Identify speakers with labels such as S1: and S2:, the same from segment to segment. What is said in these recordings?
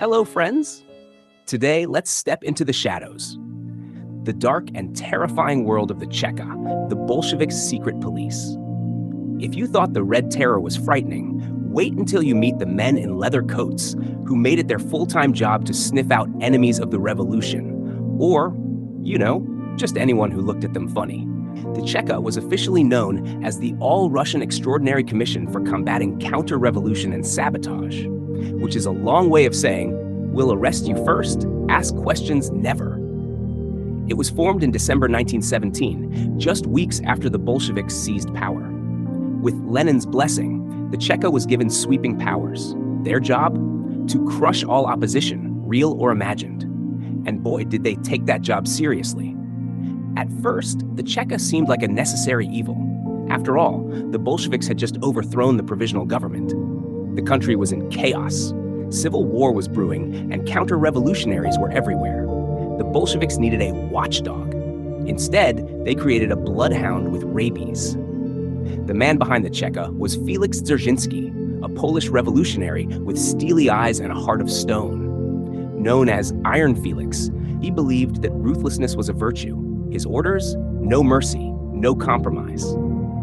S1: Hello, friends. Today, let's step into the shadows. The dark and terrifying world of the Cheka, the Bolsheviks' secret police. If you thought the Red Terror was frightening, wait until you meet the men in leather coats who made it their full-time job to sniff out enemies of the revolution. Or, just anyone who looked at them funny. The Cheka was officially known as the All-Russian Extraordinary Commission for Combating Counter-Revolution and Sabotage, which is a long way of saying, we'll arrest you first, ask questions never. It was formed in December 1917, just weeks after the Bolsheviks seized power. With Lenin's blessing, the Cheka was given sweeping powers. Their job? To crush all opposition, real or imagined. And boy, did they take that job seriously. At first, the Cheka seemed like a necessary evil. After all, the Bolsheviks had just overthrown the Provisional Government. The country was in chaos. Civil war was brewing, and counter-revolutionaries were everywhere. The Bolsheviks needed a watchdog. Instead, they created a bloodhound with rabies. The man behind the Cheka was Felix Dzerzhinsky, a Polish revolutionary with steely eyes and a heart of stone. Known as Iron Felix, he believed that ruthlessness was a virtue. His orders? No mercy, no compromise.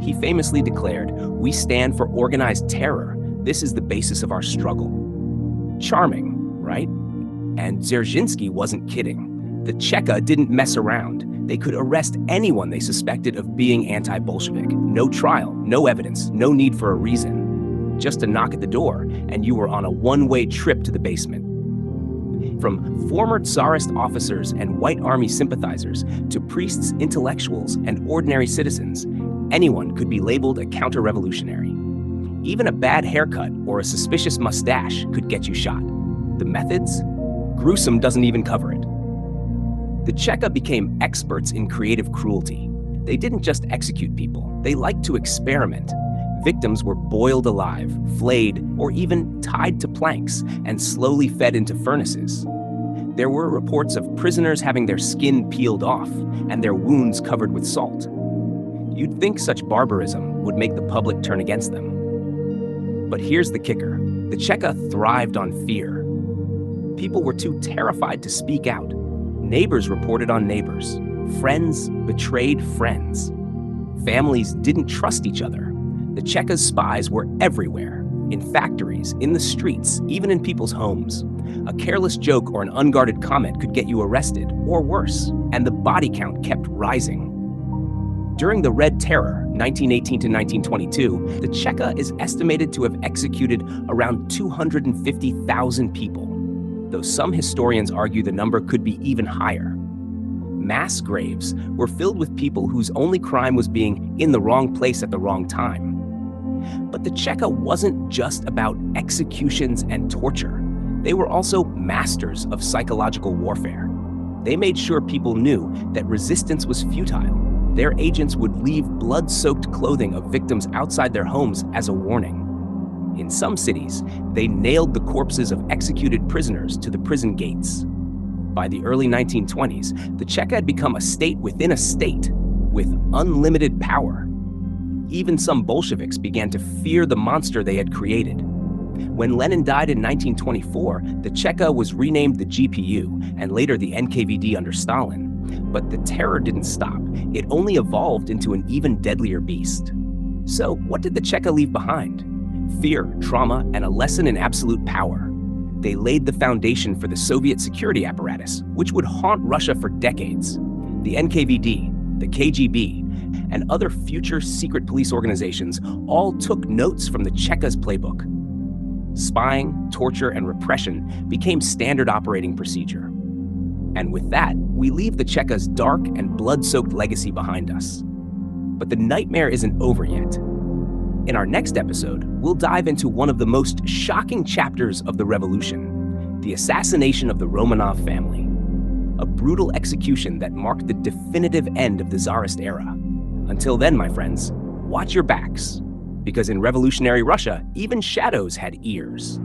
S1: He famously declared, "We stand for organized terror. This is the basis of our struggle." Charming, right? And Dzerzhinsky wasn't kidding. The Cheka didn't mess around. They could arrest anyone they suspected of being anti-Bolshevik. No trial, no evidence, no need for a reason. Just a knock at the door, and you were on a one-way trip to the basement. From former Tsarist officers and White Army sympathizers to priests, intellectuals, and ordinary citizens, anyone could be labeled a counter-revolutionary. Even a bad haircut or a suspicious mustache could get you shot. The methods? Gruesome doesn't even cover it. The Cheka became experts in creative cruelty. They didn't just execute people, they liked to experiment. Victims were boiled alive, flayed, or even tied to planks and slowly fed into furnaces. There were reports of prisoners having their skin peeled off and their wounds covered with salt. You'd think such barbarism would make the public turn against them. But here's the kicker. The Cheka thrived on fear. People were too terrified to speak out. Neighbors reported on neighbors. Friends betrayed friends. Families didn't trust each other. The Cheka's spies were everywhere. In factories, in the streets, even in people's homes. A careless joke or an unguarded comment could get you arrested, or worse, and the body count kept rising. During the Red Terror, 1918 to 1922, the Cheka is estimated to have executed around 250,000 people, though some historians argue the number could be even higher. Mass graves were filled with people whose only crime was being in the wrong place at the wrong time. But the Cheka wasn't just about executions and torture. They were also masters of psychological warfare. They made sure people knew that resistance was futile. Their agents would leave blood-soaked clothing of victims outside their homes as a warning. In some cities, they nailed the corpses of executed prisoners to the prison gates. By the early 1920s, the Cheka had become a state within a state, with unlimited power. Even some Bolsheviks began to fear the monster they had created. When Lenin died in 1924, the Cheka was renamed the GPU and later the NKVD under Stalin. But the terror didn't stop. It only evolved into an even deadlier beast. So what did the Cheka leave behind? Fear, trauma, and a lesson in absolute power. They laid the foundation for the Soviet security apparatus, which would haunt Russia for decades. The NKVD, the KGB, and other future secret police organizations all took notes from the Cheka's playbook. Spying, torture, and repression became standard operating procedure. And with that, we leave the Cheka's dark and blood-soaked legacy behind us. But the nightmare isn't over yet. In our next episode, we'll dive into one of the most shocking chapters of the revolution, the assassination of the Romanov family. A brutal execution that marked the definitive end of the Tsarist era. Until then, my friends, watch your backs, because in revolutionary Russia, even shadows had ears.